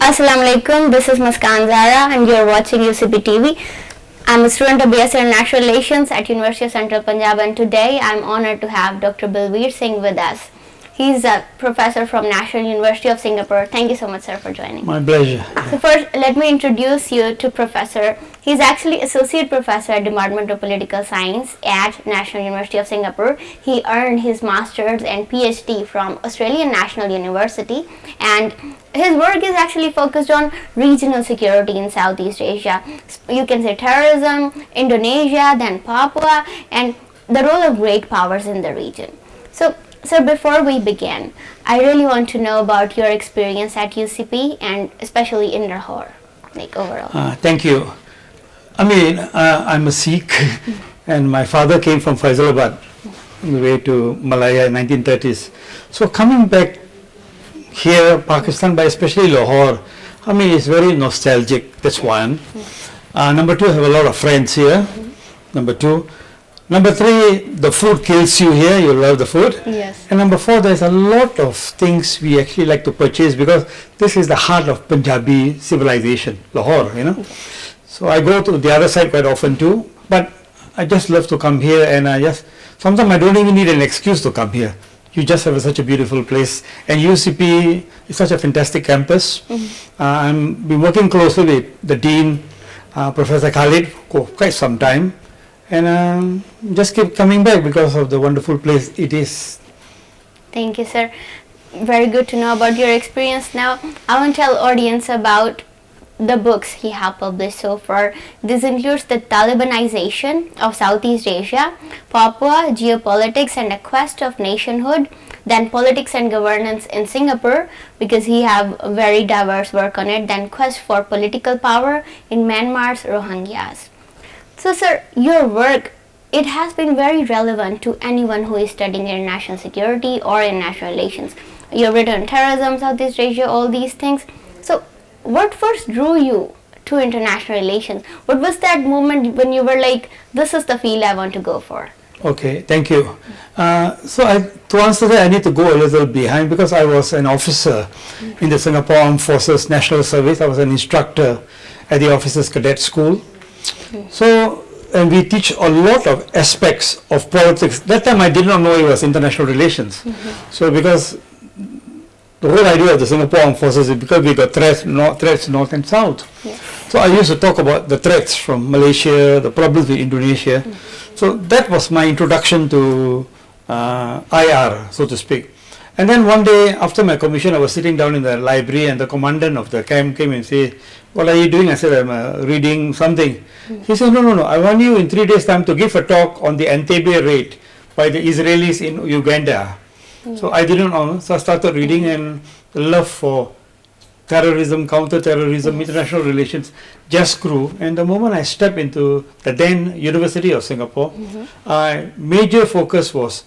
Assalamu alaikum, this is Muskan Zara and you're watching UCP TV. I'm a student of BS in National Relations at University of Central Punjab, and today I'm honored to have Dr. Bilveer Singh with us. He's a professor from National University of Singapore. Thank you so much, sir, for joining. My pleasure. So first, let me introduce you to Professor. He's actually Associate Professor at Department of Political Science at National University of Singapore. He earned his Master's and PhD from Australian National University, and his work is actually focused on regional security in Southeast Asia. You can say terrorism, Indonesia, then Papua, and the role of great powers in the region. So, sir, before we begin, I really want to know about your experience at UCP and especially in Lahore, like overall. Thank you. I'm a Sikh and my father came from Faisalabad on the way to Malaya in 1930s. So coming back here, Pakistan, but especially Lahore, it's very nostalgic. That's one. Number two, I have a lot of friends here. Number two. Number three, the food kills you here. You love the food. Yes. And number four, there's a lot of things we actually like to purchase because this is the heart of Punjabi civilization, Lahore, So I go to the other side quite often too, but I just love to come here, and sometimes I don't even need an excuse to come here. You just have such a beautiful place, and UCP is such a fantastic campus. I've been working closely with the Dean, Professor Khalid, for quite some time. And just keep coming back because of the wonderful place it is. Thank you, sir. Very good to know about your experience. Now, I want to tell audience about the books he has published so far. This includes the Talibanization of Southeast Asia, Papua, Geopolitics and a Quest of Nationhood, then Politics and Governance in Singapore, because he have a very diverse work on it, then Quest for Political Power in Myanmar's Rohingyas. So, sir, your work, it has been very relevant to anyone who is studying international security or international relations. You have written on terrorism, Southeast Asia, all these things. So, what first drew you to international relations? What was that moment when you were like, this is the field I want to go for? Okay, thank you. To answer that, I need to go a little behind because I was an officer in the Singapore Armed Forces National Service. I was an instructor at the Officers Cadet School. So, and we teach a lot of aspects of politics. That time I did not know it was international relations. So because the whole idea of the Singapore Armed Forces is because we got threats north and south. Yes. So I used to talk about the threats from Malaysia, the problems with Indonesia. So that was my introduction to IR, so to speak. And then one day after my commission, I was sitting down in the library and the commandant of the camp came and said, "What are you doing?" I said, "I'm reading something." He said, No, I want you in 3 days time to give a talk on the Entebbe raid by the Israelis in Uganda. So I didn't know, so I started reading, and the love for terrorism, counter-terrorism, international relations just grew. And the moment I stepped into the then University of Singapore, my major focus was,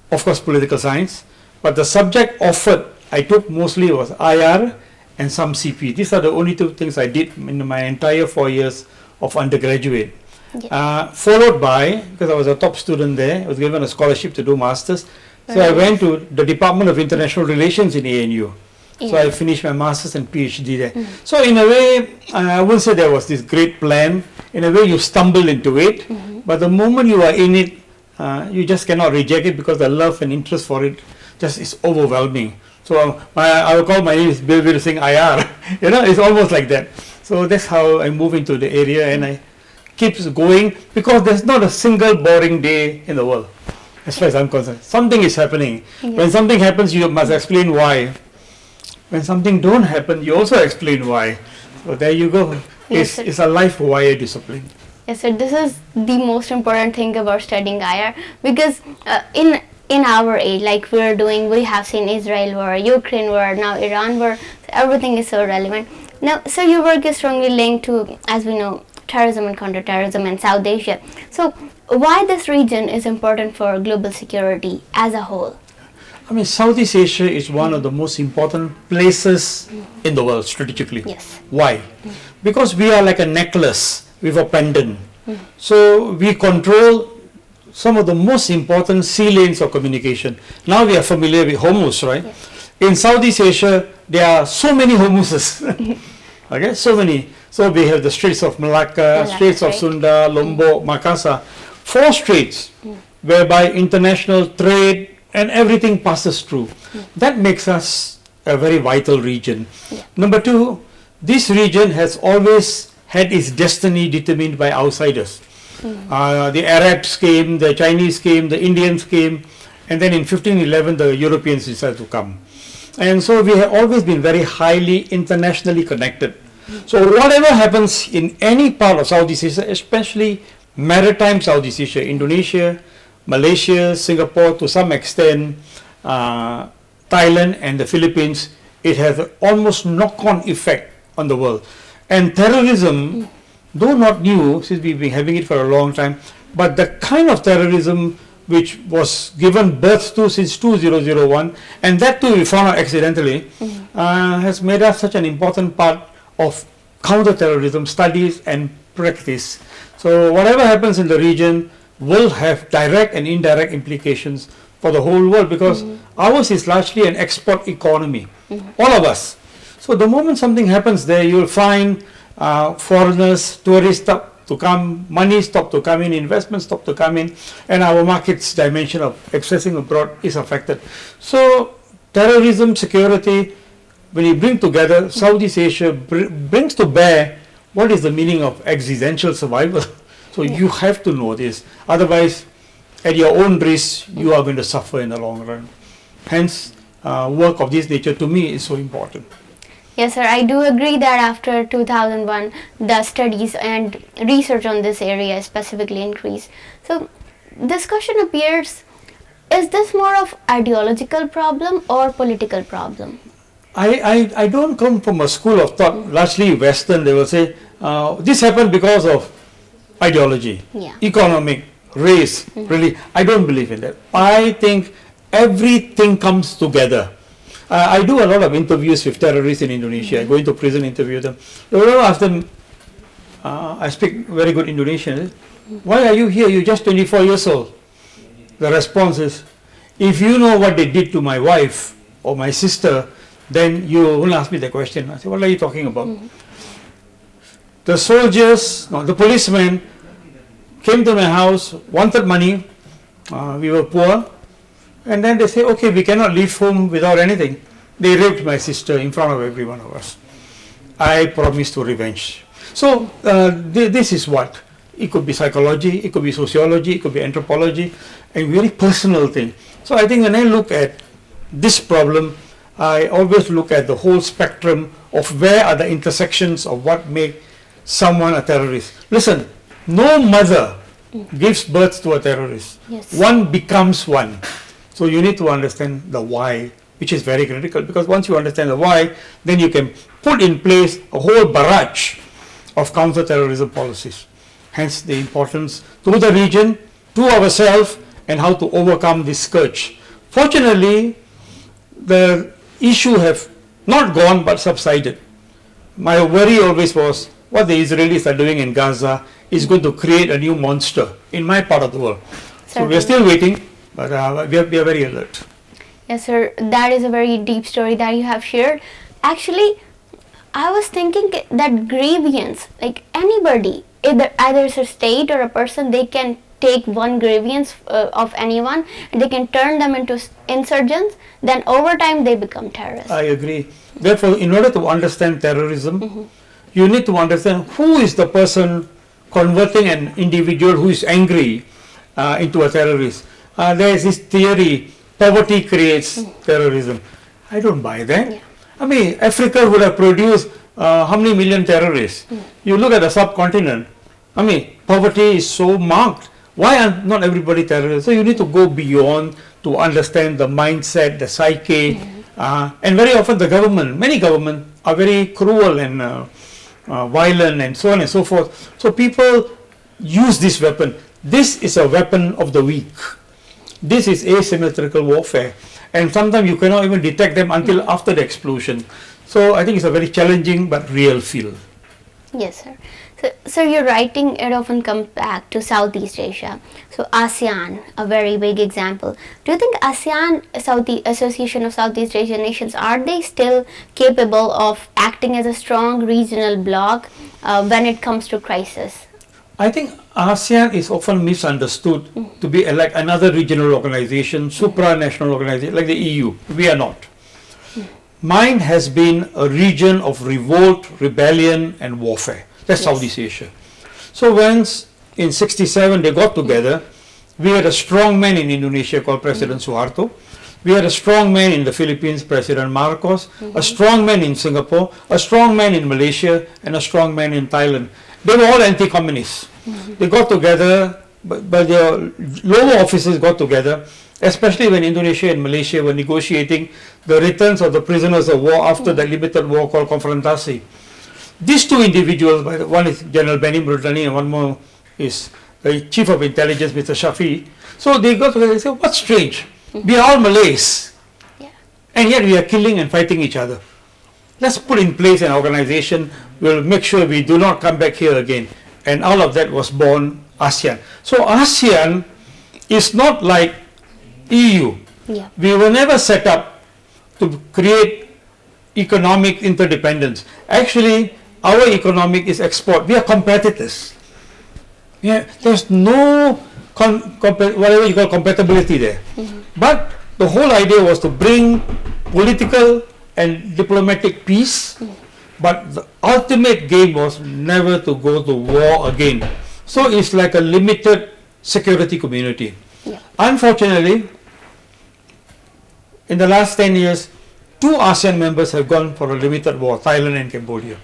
of course, political science, but the subject offered I took mostly was IR and some CP. These are the only two things I did in my entire 4 years of undergraduate. Followed by, because I was a top student there, I was given a scholarship to do masters. So I went to the Department of International Relations in ANU. So I finished my master's and PhD there. So in a way, I wouldn't say there was this great plan. In a way, you stumble into it. But the moment you are in it, you just cannot reject it because the love and interest for it just is overwhelming. So I will call my name is Bilveer Singh IR. It's almost like that. So that's how I move into the area, and I keep going because there's not a single boring day in the world. As far as I'm concerned, something is happening. When something happens, you must explain why. When something don't happen, you also explain why. So there you go. It's a life wire discipline. Yes, sir. This is the most important thing about studying IR because in our age, like we have seen Israel war, Ukraine war, now Iran war. So everything is so relevant. Now, so your work is strongly linked to, as we know, terrorism and counterterrorism in South Asia. So why this region is important for global security as a whole? Southeast Asia is one of the most important places in the world strategically. Yes. Why? Because we are like a necklace with a pendant. So we control some of the most important sea lanes of communication. Now we are familiar with Hormuz, right? Yes. In Southeast Asia, there are so many humuses. Okay, so many. So we have the Straits of Malacca, Straits of Sunda, Lombok, Makassar, 4 straits whereby international trade and everything passes through. That makes us a very vital region. Number 2, this region has always had its destiny determined by outsiders. The Arabs came, the Chinese came, the Indians came, and then in 1511 the Europeans decided to come. And so we have always been very highly internationally connected. So whatever happens in any part of Southeast Asia, especially maritime Southeast Asia, Indonesia, Malaysia, Singapore, to some extent, Thailand and the Philippines, it has an almost knock-on effect on the world. And terrorism, though not new, since we've been having it for a long time, but the kind of terrorism which was given birth to since 2001, and that too we found out accidentally, has made us such an important part of counter-terrorism studies and practice. So whatever happens in the region will have direct and indirect implications for the whole world, because ours is largely an export economy, all of us. So the moment something happens there, you'll find foreigners, tourists stop to come, money stop to come in, investments stop to come in, and our market's dimension of accessing abroad is affected. So terrorism, security, when you bring together, Southeast Asia brings to bear what is the meaning of existential survival. So you have to know this, otherwise at your own risk you are going to suffer in the long run. Hence work of this nature to me is so important. Yes, sir. I do agree that after 2001, the studies and research on this area specifically increased. So, discussion appears, is this more of ideological problem or political problem? I don't come from a school of thought, largely Western. They will say, this happened because of ideology, economic, race, really. I don't believe in that. I think everything comes together. I do a lot of interviews with terrorists in Indonesia. I go into prison, interview them. Ask them, I speak very good Indonesian. Why are you here? You're just 24 years old. The response is, if you know what they did to my wife or my sister, then you won't ask me the question. I say, what are you talking about? The soldiers, no, the policemen came to my house, wanted money. We were poor. And then they say, okay, we cannot leave home without anything. They raped my sister in front of every one of us. I promised to revenge. So this is what? It could be psychology, it could be sociology, it could be anthropology, a very personal thing. So I think when I look at this problem, I always look at the whole spectrum of where are the intersections of what make someone a terrorist. Listen, no mother gives birth to a terrorist. Yes. One becomes one. So you need to understand the why, which is very critical, because once you understand the why, then you can put in place a whole barrage of counter-terrorism policies. Hence the importance to the region, to ourselves, and how to overcome this scourge. Fortunately, the issue have not gone but subsided. My worry always was what the Israelis are doing in Gaza is going to create a new monster in my part of the world. So we are still waiting. But we are very alert. Yes, sir. That is a very deep story that you have shared. Actually, I was thinking that grievance, like anybody, either it's a state or a person, they can take one grievance of anyone and they can turn them into insurgents. Then over time they become terrorists. I agree. Therefore, in order to understand terrorism, you need to understand who is the person converting an individual who is angry into a terrorist. There is this theory, poverty creates terrorism. I don't buy that. Yeah. I mean, Africa would have produced how many million terrorists? You look at the subcontinent, I mean, poverty is so marked. Why are not everybody terrorists? So you need to go beyond to understand the mindset, the psyche, and very often the government, many governments are very cruel and violent and so on and so forth. So people use this weapon. This is a weapon of the weak. This is asymmetrical warfare, and sometimes you cannot even detect them until after the explosion. So I think it's a very challenging but real field. Yes, sir. So your writing, it often comes back to Southeast Asia. So ASEAN, a very big example. Do you think ASEAN, Association of Southeast Asian Nations, are they still capable of acting as a strong regional bloc when it comes to crisis? I think ASEAN is often misunderstood to be like another regional organization, supranational organization like the EU. We are not. Mine has been a region of revolt, rebellion and warfare. That's Southeast Asia. So once in 67 they got together, we had a strong man in Indonesia called President Suharto. We had a strong man in the Philippines, President Marcos, a strong man in Singapore, a strong man in Malaysia, and a strong man in Thailand. They were all anti-communists. They got together, but their lower officers got together, especially when Indonesia and Malaysia were negotiating the returns of the prisoners of war after the limited war called Konfrontasi. These two individuals, one is General Benny Murdani and one more is the Chief of Intelligence, Mr. Shafi. So they got together and said, what's strange? We are all Malays, and yet we are killing and fighting each other. Let's put in place an organization, we'll make sure we do not come back here again. And all of that was born ASEAN. So ASEAN is not like EU. We were never set up to create economic interdependence. Actually, our economic is export. We are competitors. There's no whatever you call compatibility there. But the whole idea was to bring political and diplomatic peace. But the ultimate game was never to go to war again. So it's like a limited security community. Unfortunately, in the last 10 years, 2 ASEAN members have gone for a limited war, Thailand and Cambodia,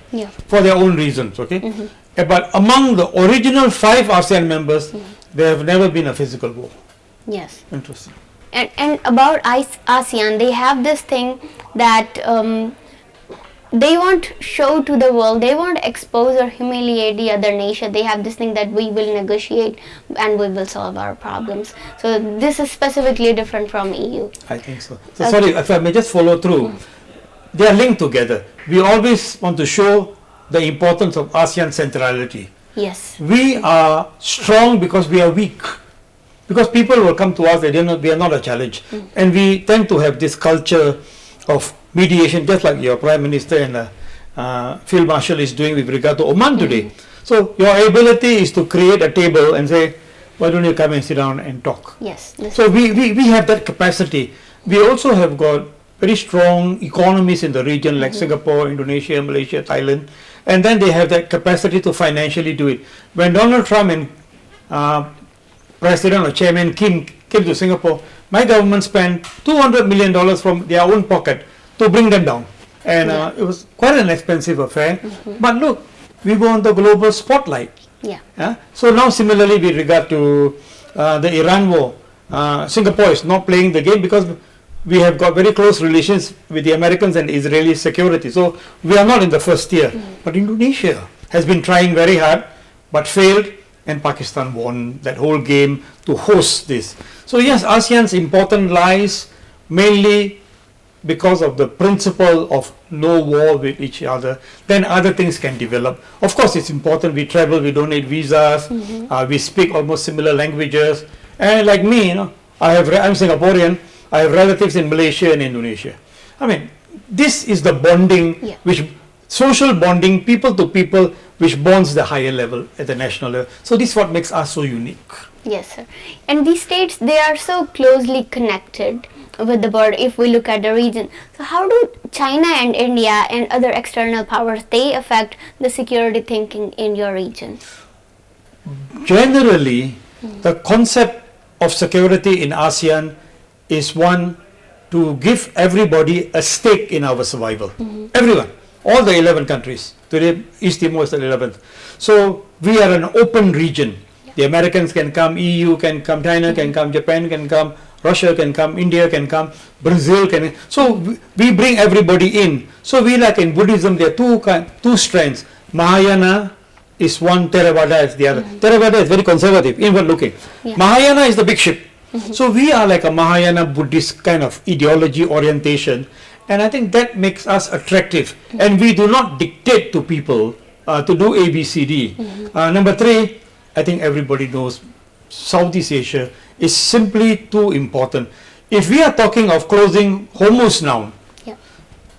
for their own reasons, okay? But among the original 5 ASEAN members, there have never been a physical war. Yes. Interesting. And about ASEAN, they have this thing that they won't show to the world, they won't expose or humiliate the other nation. They have this thing that we will negotiate and we will solve our problems. So this is specifically different from EU. I think so. So sorry, if I may just follow through. They are linked together. We always want to show the importance of ASEAN centrality. Yes. We are strong because we are weak. Because people will come to us, we are not a challenge. And we tend to have this culture of mediation, just like your Prime Minister and Field Marshal is doing with regard to Oman today. So your ability is to create a table and say, why don't you come and sit down and talk? Yes. So we have that capacity. We also have got very strong economies in the region like Singapore, Indonesia, Malaysia, Thailand. And then they have that capacity to financially do it. When Donald Trump and President or Chairman Kim came to Singapore, my government spent $200 million from their own pocket to bring them down. And it was quite an expensive affair. But look, we were on the global spotlight. So now similarly with regard to the Iran war, Singapore is not playing the game because we have got very close relations with the Americans and Israeli security. So we are not in the first tier. But Indonesia has been trying very hard but failed, and Pakistan won that whole game to host this. So yes, ASEAN's importance lies mainly because of the principle of no war with each other. Then other things can develop. Of course, it's important. We travel, we don't need visas, we speak almost similar languages. And like me, I'm Singaporean, I have relatives in Malaysia and Indonesia. I mean, this is the bonding, social bonding, people to people, which bonds the higher level at the national level. So this is what makes us so unique. Yes, sir. And these states, they are so closely connected with the border if we look at the region. So how do China and India and other external powers, they affect the security thinking in your region? Generally, the concept of security in ASEAN is one to give everybody a stake in our survival. Everyone, all the 11 countries. Today, East Timor is the 11th. So we are an open region. The Americans can come, EU can come, China can come, Japan can come, Russia can come, India can come, Brazil can. So we bring everybody in. So we, like in Buddhism, there are two strands. Mahayana is one, Theravada is the other. Theravada is very conservative, inward looking. Mahayana is the big ship. So we are like a Mahayana Buddhist kind of ideology orientation, and I think that makes us attractive. And we do not dictate to people to do A, B, C, D. Number 3, I think everybody knows Southeast Asia is simply too important. If we are talking of closing Hormuz now, Yeah.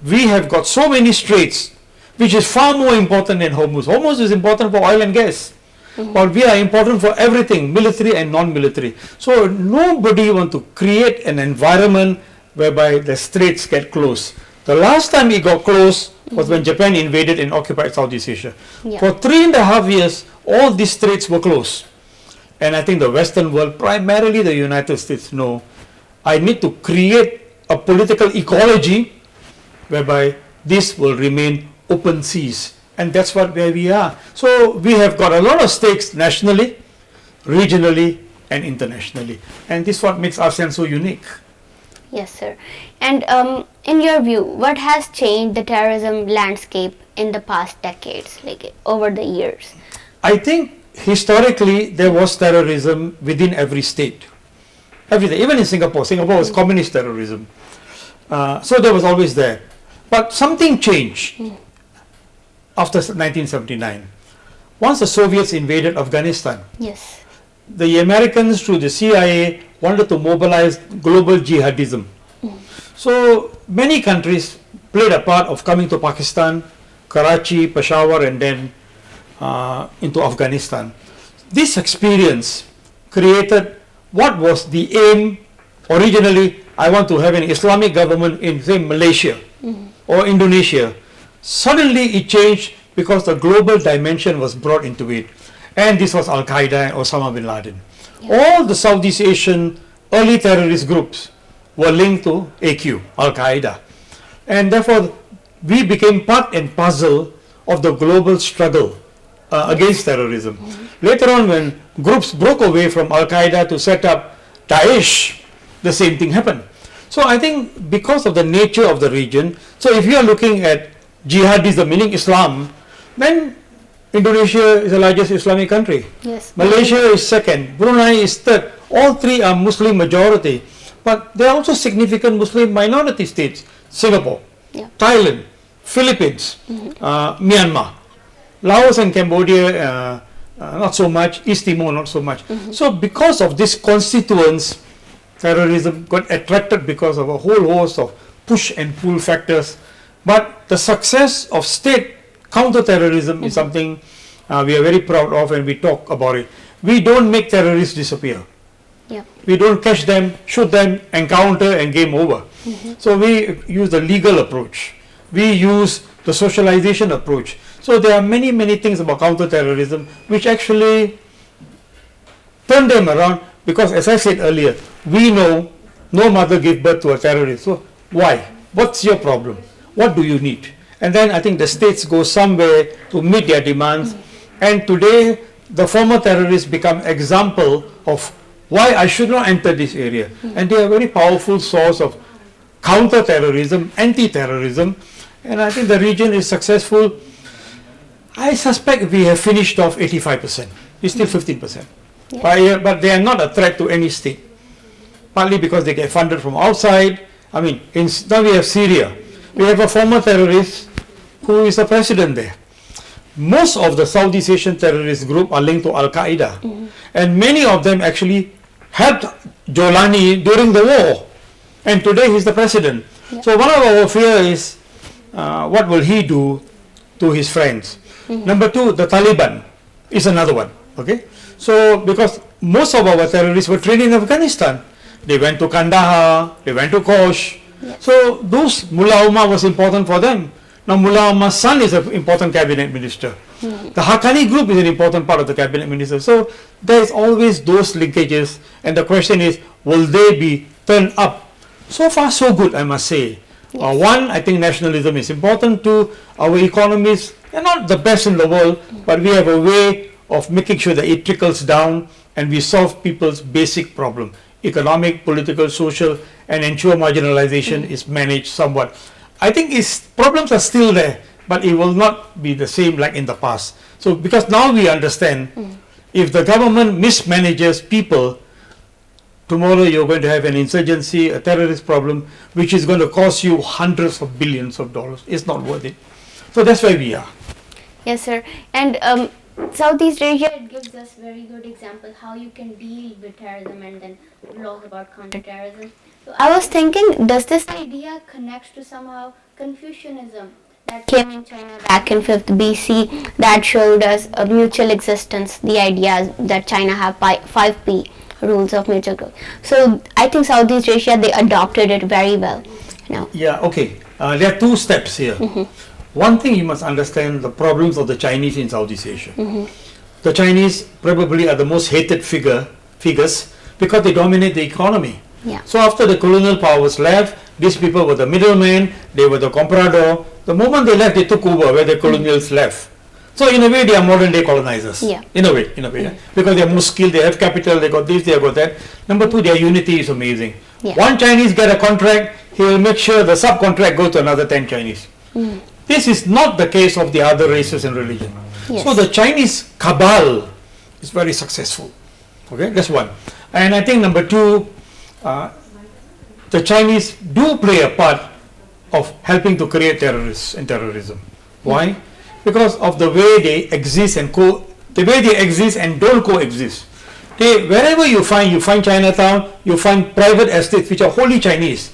we have got so many straits, which is far more important than Hormuz. Hormuz is important for oil and gas, but we are important for everything, military and non-military. So nobody want to create an environment whereby the straits get closed. The last time it got closed was when Japan invaded and occupied Southeast Asia. Yeah. For 3.5 years, all these straits were closed. And I think the Western world, primarily the United States, know I need to create a political ecology whereby this will remain open seas. And that's where we are. So we have got a lot of stakes nationally, regionally, and internationally. And this is what makes ASEAN so unique. Yes, sir. And in your view, what has changed the terrorism landscape in the past decades, like over the years? I think historically there was terrorism within every state. Everything, even in Singapore. Singapore was communist terrorism. So there was always there. But something changed after 1979. Once the Soviets invaded Afghanistan, Yes. the Americans through the CIA wanted to mobilize global jihadism. So many countries played a part of coming to Pakistan, Karachi, Peshawar, and then into Afghanistan. This experience created what was the aim originally. I want to have an Islamic government in, say, Malaysia or Indonesia. Suddenly it changed because the global dimension was brought into it. And this was Al-Qaeda and Osama bin Laden. All the Southeast Asian early terrorist groups were linked to AQ, Al-Qaeda. And therefore, we became part and parcel of the global struggle against terrorism. Later on, when groups broke away from Al-Qaeda to set up Daesh, the same thing happened. So I think because of the nature of the region, so if you are looking at jihadism, meaning Islam, then Indonesia is the largest Islamic country. Yes. Malaysia is second. Brunei is third. All three are Muslim majority. But there are also significant Muslim minority states. Singapore, Yeah. Thailand, Philippines, Myanmar. Laos and Cambodia, not so much. East Timor, not so much. So because of this constituents, terrorism got attracted because of a whole host of push and pull factors. But the success of state counter-terrorism is something we are very proud of, and we talk about it. We don't make terrorists disappear. Yeah. We don't catch them, shoot them, encounter, and game over. So we use the legal approach. We use the socialization approach. So there are many, many things about counter-terrorism which actually turn them around, because as I said earlier, we know no mother gave birth to a terrorist. So why? What's your problem? What do you need? And then I think the states go somewhere to meet their demands. And today, the former terrorists become example of why I should not enter this area. And they are a very powerful source of counter-terrorism, anti-terrorism. And I think the region is successful. I suspect we have finished off 85%. It's still 15%. But they are not a threat to any state. Partly because they get funded from outside. I mean, now we have Syria. We have a former terrorist who is the president there. Most of the Southeast Asian terrorist group are linked to Al-Qaeda. And many of them actually helped Jolani during the war. And today he's the president. So one of our fear is, what will he do to his friends? Number two, the Taliban is another one. Okay. So because most of our terrorists were trained in Afghanistan. They went to Kandahar, they went to Kosh. So those Mullah Omar was important for them. Now Mullah Omar's son is an important cabinet minister. The Haqqani group is an important part of the cabinet minister. So there is always those linkages, and the question is, will they be turned up? So far so good, I must say. One, I think nationalism is important. Two, our economies are not the best in the world, but we have a way of making sure that it trickles down and we solve people's basic problem. Economic, political, social, and ensure marginalization is managed somewhat. I think problems are still there, but it will not be the same like in the past. So because now we understand, if the government mismanages people, tomorrow you're going to have an insurgency, a terrorist problem, which is going to cost you hundreds of billions of dollars. It's not worth it. So that's where we are. Yes, sir. And Southeast Asia, it gives us very good example how you can deal with terrorism and then laws about counterterrorism. So I was thinking, does this idea connect to somehow Confucianism that came in China back in 5th BC that showed us a mutual existence, the ideas that China have 5P rules of mutual growth. So I think Southeast Asia, they adopted it very well. Now. Yeah, okay. There are two steps here. One thing you must understand the problems of the Chinese in Southeast Asia. The Chinese probably are the most hated figures because they dominate the economy. Yeah. So after the colonial powers left, these people were the middlemen, they were the comprador. The moment they left, they took over where the colonials left. So in a way, they are modern day colonizers. Yeah. In a way, yeah. Because they are more skilled, they have capital, they got this, they got that. Number two, their unity is amazing. Yeah. One Chinese get a contract, he will make sure the subcontract goes to another 10 Chinese. This is not the case of the other races and religion. Yes. So the Chinese cabal is very successful. Okay, that's one. And I think number two, the Chinese do play a part of helping to create terrorists and terrorism. Why? Because of the way they exist and don't coexist. Wherever you find Chinatown, you find private estates which are wholly Chinese.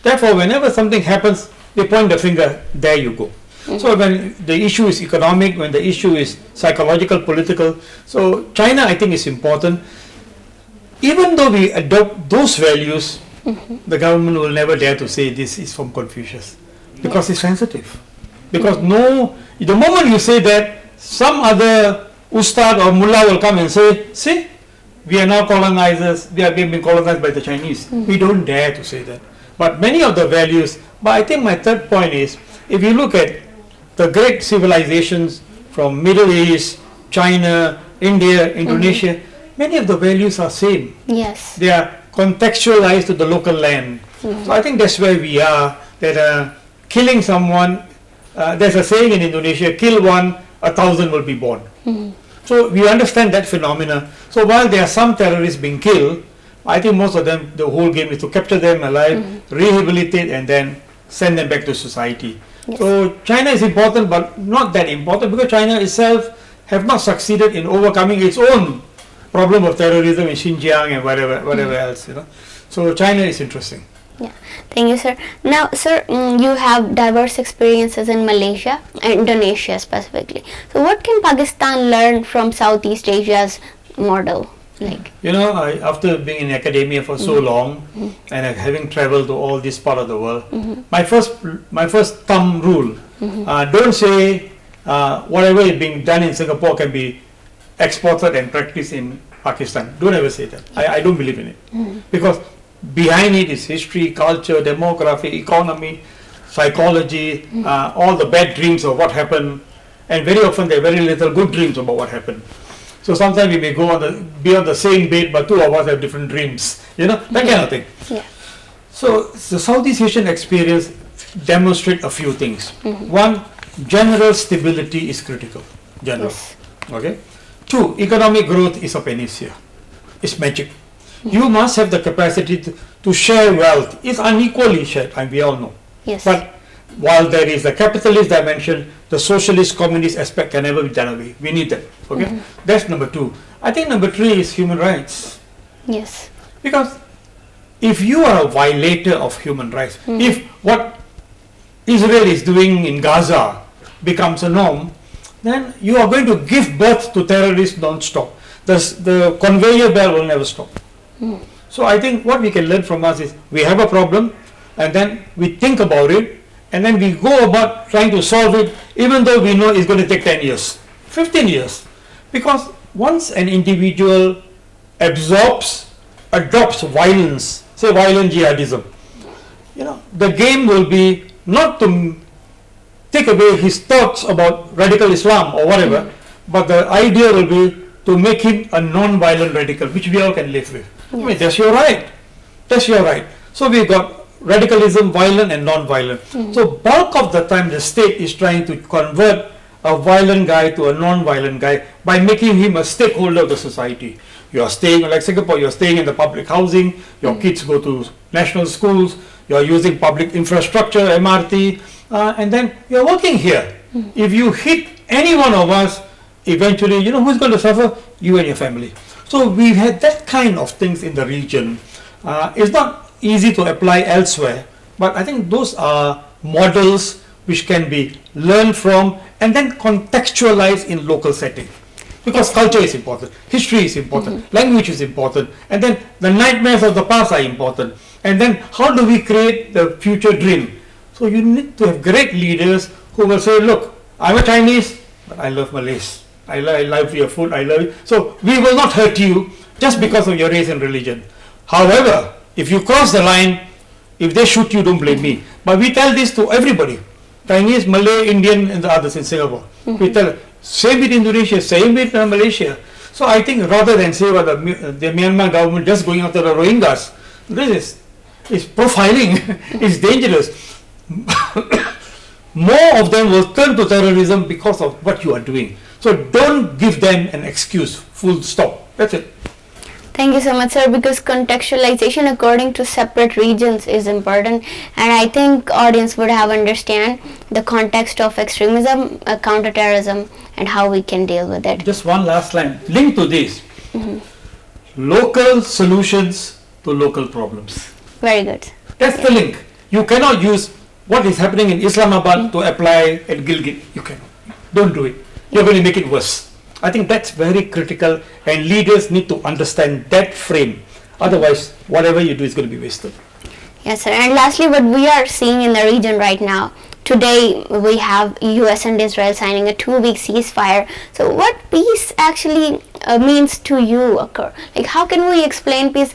Therefore, whenever something happens, they point the finger, there you go. So when the issue is economic, when the issue is psychological, political, so China I think is important. Even though we adopt those values, the government will never dare to say this is from Confucius because it's sensitive. Because the moment you say that, some other ustad or mullah will come and say, see, we are now colonizers, we are being colonized by the Chinese. We don't dare to say that. But many of the values, but I think my third point is, if you look at the great civilizations from Middle East, China, India, Indonesia, many of the values are same. Yes. They are contextualized to the local land. So I think that's where we are, that killing someone, there's a saying in Indonesia, kill one, 1,000 will be born. So we understand that phenomena. So while there are some terrorists being killed, I think most of them, the whole game is to capture them alive, rehabilitate and then send them back to society. Yes. So China is important, but not that important because China itself have not succeeded in overcoming its own problem of terrorism in Xinjiang and whatever else, you know. So China is interesting. Yeah, thank you, sir. Now, sir, you have diverse experiences in Malaysia and Indonesia specifically. So what can Pakistan learn from Southeast Asia's model? Like, you know, after being in academia for so long and having traveled to all this part of the world, my first thumb rule, don't say whatever is being done in Singapore can be exported and practiced in Pakistan. Don't ever say that. I don't believe in it. Because behind it is history, culture, demography, economy, psychology, all the bad dreams of what happened, and very often there are very little good dreams about what happened. So sometimes we may be on the same bed, but two of us have different dreams, you know, that kind of thing. yeah. So the Southeast Asian experience demonstrate a few things. One, general stability is critical. General. Yes. Okay. Two, economic growth is a panacea. It's magic. You must have the capacity to share wealth. It's unequally shared, and we all know. Yes. But while there is the capitalist dimension, the socialist, communist aspect can never be done away. We need that. Okay. That's number two. I think number three is human rights. Yes. Because if you are a violator of human rights, if what Israel is doing in Gaza becomes a norm, then you are going to give birth to terrorists non-stop. The conveyor belt will never stop. So I think what we can learn from us is we have a problem and then we think about it and then we go about trying to solve it even though we know it's going to take 10 years, 15 years. Because once an individual adopts violence, say violent jihadism, you know, the game will be not to take away his thoughts about radical Islam or whatever, but the idea will be to make him a non-violent radical, which we all can live with. I mean, that's your right. That's your right. So we've got radicalism, violent and non-violent. So bulk of the time the state is trying to convert a violent guy to a non-violent guy by making him a stakeholder of the society. You are staying, like Singapore, you are staying in the public housing, your kids go to national schools, you are using public infrastructure, MRT, and then you are working here. If you hit any one of us, eventually, you know, who's going to suffer? You and your family. So we've had that kind of things in the region. It's not easy to apply elsewhere, but I think those are models which can be learned from and then contextualized in local setting. Because culture is important, history is important, language is important, and then the nightmares of the past are important. And then how do we create the future dream? So you need to have great leaders who will say, look, I'm a Chinese, but I love Malays. I love your food, I love it. So we will not hurt you just because of your race and religion. However, if you cross the line, if they shoot you, don't blame me. But we tell this to everybody, Chinese, Malay, Indian, and the others in Singapore. We tell, same with Indonesia, same with Malaysia. So I think rather than say, well, the Myanmar government just going after the Rohingyas, this is profiling, it's dangerous. More of them will turn to terrorism because of what you are doing. So don't give them an excuse, full stop. That's it. Thank you so much, sir, because contextualization according to separate regions is important, and I think audience would have understand the context of extremism, counterterrorism, and how we can deal with it. Just one last line, linked to this. Local solutions to local problems. Very good. That's the link. You cannot use what is happening in Islamabad to apply at Gilgit. You cannot. Don't do it. You're going to make it worse. I think that's very critical, and leaders need to understand that frame. Otherwise, whatever you do is going to be wasted. Yes, sir. And lastly, what we are seeing in the region right now, today we have US and Israel signing a 2-week ceasefire. So what peace actually means to you occur? Like, how can we explain peace?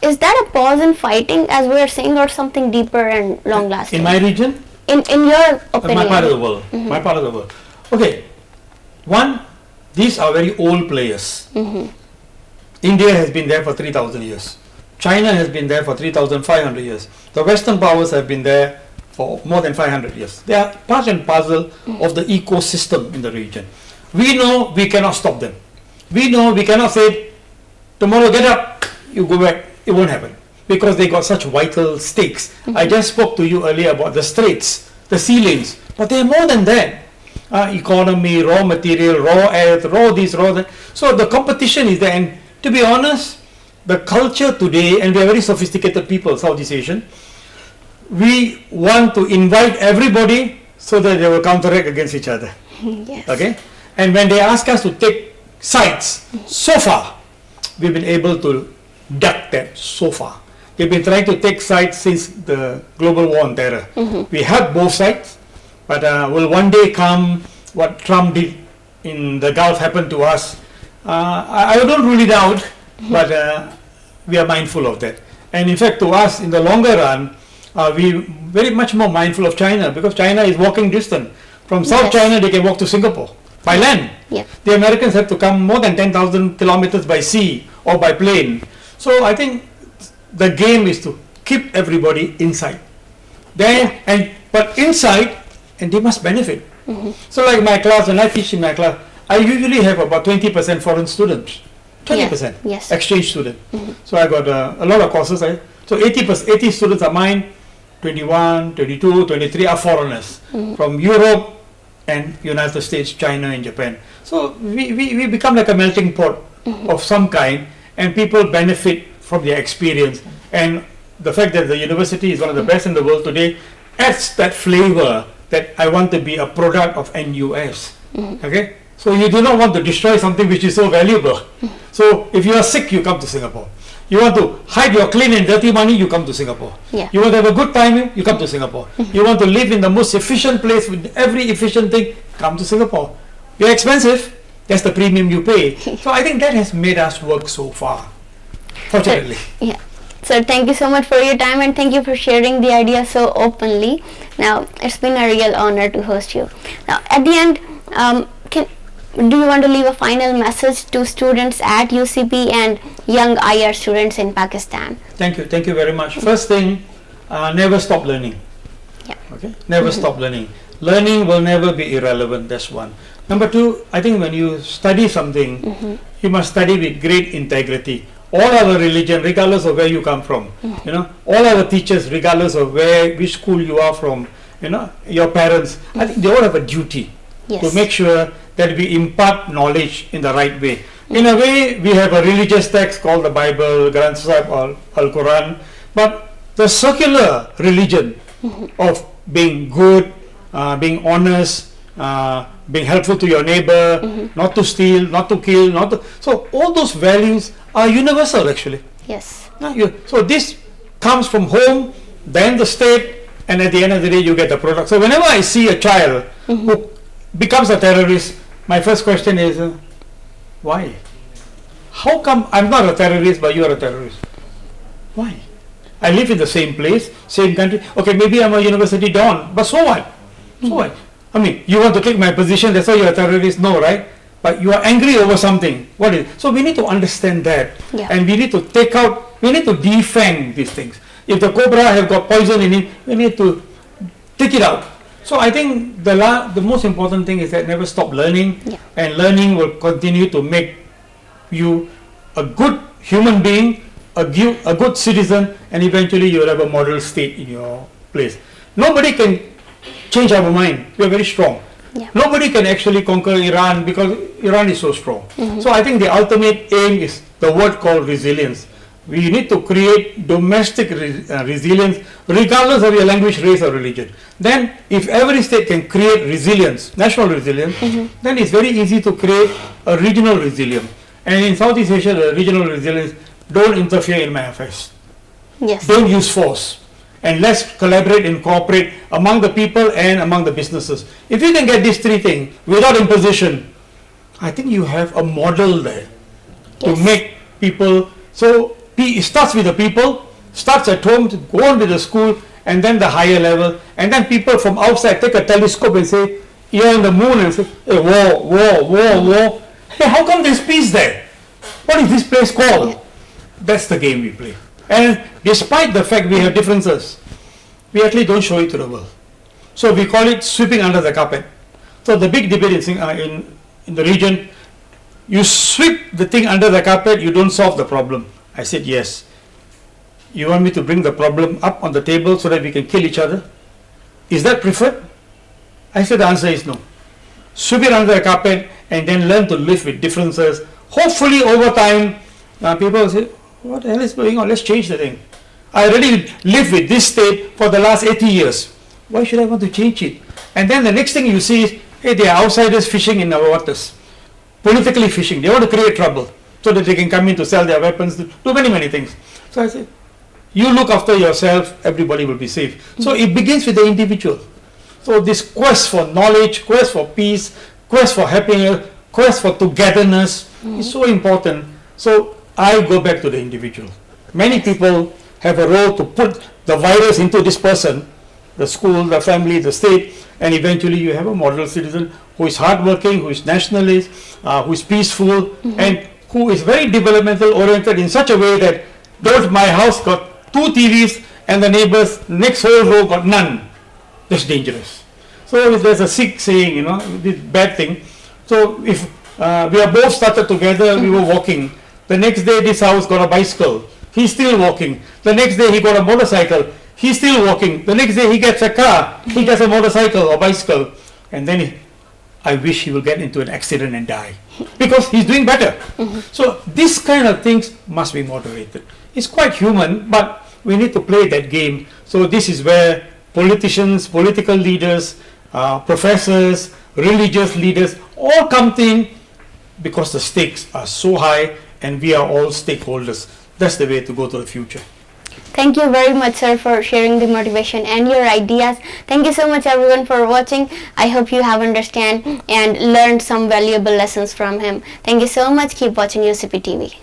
Is that a pause in fighting, as we are saying, or something deeper and long lasting? In my region? In your opinion? My part of the world. My part of the world. Okay. One, these are very old players. India has been there for 3,000 years. China has been there for 3,500 years. The Western powers have been there for more than 500 years. They are part and parcel of the ecosystem in the region. We know we cannot stop them. We know we cannot say, tomorrow get up, you go back. It won't happen because they got such vital stakes. I just spoke to you earlier about the straits, the sea lanes, but they are more than that. Economy, raw material, raw earth, raw this, raw that. So the competition is there, and to be honest, the culture today, and we are very sophisticated people, Southeast Asian, we want to invite everybody so that they will counteract against each other. Yes. Okay? And when they ask us to take sides, so far, we've been able to duck that so far. We've been trying to take sides since the global war on terror. We have both sides. But will one day come what Trump did in the Gulf happen to us? I don't rule it out, but we are mindful of that. And in fact, to us, in the longer run, we very much more mindful of China, because China is walking distance. From South China, they can walk to Singapore by land. The Americans have to come more than 10,000 kilometers by sea or by plane. So I think the game is to keep everybody inside. But inside, and they must benefit. So like my class, when I teach in my class, I usually have about 20% foreign students. 20% exchange student. So I got a lot of courses. So 80 students are mine, 21, 22, 23 are foreigners from Europe and United States, China and Japan. So we become like a melting pot of some kind, and people benefit from their experience. And the fact that the university is one of the best in the world today adds that flavor that I want to be a product of NUS. Okay? So you do not want to destroy something which is so valuable. So if you are sick, you come to Singapore. You want to hide your clean and dirty money, you come to Singapore. You want to have a good time, you come to Singapore. You want to live in the most efficient place with every efficient thing, come to Singapore. You're expensive, that's the premium you pay. So I think that has made us work so far, fortunately. Sir, thank you so much for your time, and thank you for sharing the idea so openly. Now, it's been a real honor to host you. Now, at the end, do you want to leave a final message to students at UCP and young IR students in Pakistan? Thank you very much. First thing, never stop learning. Okay, never stop learning. Learning will never be irrelevant. That's one. Number two, I think when you study something, you must study with great integrity. All our religion, regardless of where you come from, you know, all our teachers, regardless of which school you are from, you know, your parents, I think they all have a duty Yes. to make sure that we impart knowledge in the right way. In a way, we have a religious text called the Bible, Granth Sahib, or Al-Quran, but the secular religion of being good, being honest, being helpful to your neighbor, not to steal, not to kill, not to, so all those values are universal actually. Yes. So this comes from home, then the state, and at the end of the day you get the product. So whenever I see a child who becomes a terrorist, my first question is, why? How come I'm not a terrorist but you are a terrorist? Why? I live in the same place, same country. Okay, maybe I'm a university don, but so what? So what? I mean, you want to take my position, that's why you're a terrorist? No, right? But you are angry over something. What is? So we need to understand that, and we need to take out, we need to defend these things. If the cobra have got poison in it, we need to take it out. So I think the most important thing is that never stop learning, and learning will continue to make you a good human being, a good citizen, and eventually you will have a model state in your place. Nobody can change our mind. We are very strong. Nobody can actually conquer Iran because Iran is so strong. So I think the ultimate aim is the word called resilience. We need to create domestic resilience regardless of your language, race or religion. Then if every state can create resilience, national resilience, then it's very easy to create a regional resilience. And in Southeast Asia, the regional resilience, don't interfere in my affairs. Yes. Don't use force. And let's collaborate and cooperate among the people and among the businesses. If you can get these three things without imposition, I think you have a model there to make people. So it starts with the people, starts at home, go on to the school, and then the higher level. And then people from outside take a telescope and say, you're on the moon, and say, hey, war. Hey, how come there's peace there? What is this place called? That's the game we play. And despite the fact we have differences, we actually don't show it to the world. So we call it sweeping under the carpet. So the big debate in the region, you sweep the thing under the carpet, you don't solve the problem. I said, yes. You want me to bring the problem up on the table so that we can kill each other? Is that preferred? I said the answer is no. Sweep it under the carpet and then learn to live with differences. Hopefully over time, people will say, what the hell is going on? Let's change the thing. I already live with this state for the last 80 years. Why should I want to change it? And then the next thing you see is, hey, they are outsiders fishing in our waters. Politically fishing. They want to create trouble so that they can come in to sell their weapons, do many things. So I say, you look after yourself, everybody will be safe. So it begins with the individual. So this quest for knowledge, quest for peace, quest for happiness, quest for togetherness is so important. So I go back to the individual. Many people have a role to put the virus into this person, the school, the family, the state, and eventually you have a model citizen who is hardworking, who is nationalist, who is peaceful, and who is very developmental oriented in such a way that though my house got 2 TVs and the neighbors next whole row got none, that's dangerous. So there's a Sikh saying, this bad thing. So if we are both started together, we were walking. The next day this house got a bicycle. He's still walking. The next day he got a motorcycle. He's still walking. The next day he gets a car. He gets a motorcycle or bicycle. And then I wish he will get into an accident and die. Because he's doing better. So this kind of things must be moderated. It's quite human, but we need to play that game. So this is where politicians, political leaders, professors, religious leaders all come in because the stakes are so high and we are all stakeholders. That's the way to go to the future. Thank you very much, sir, for sharing the motivation and your ideas. Thank you so much, everyone, for watching. I hope you have understand and learned some valuable lessons from him. Thank you so much. Keep watching UCP TV.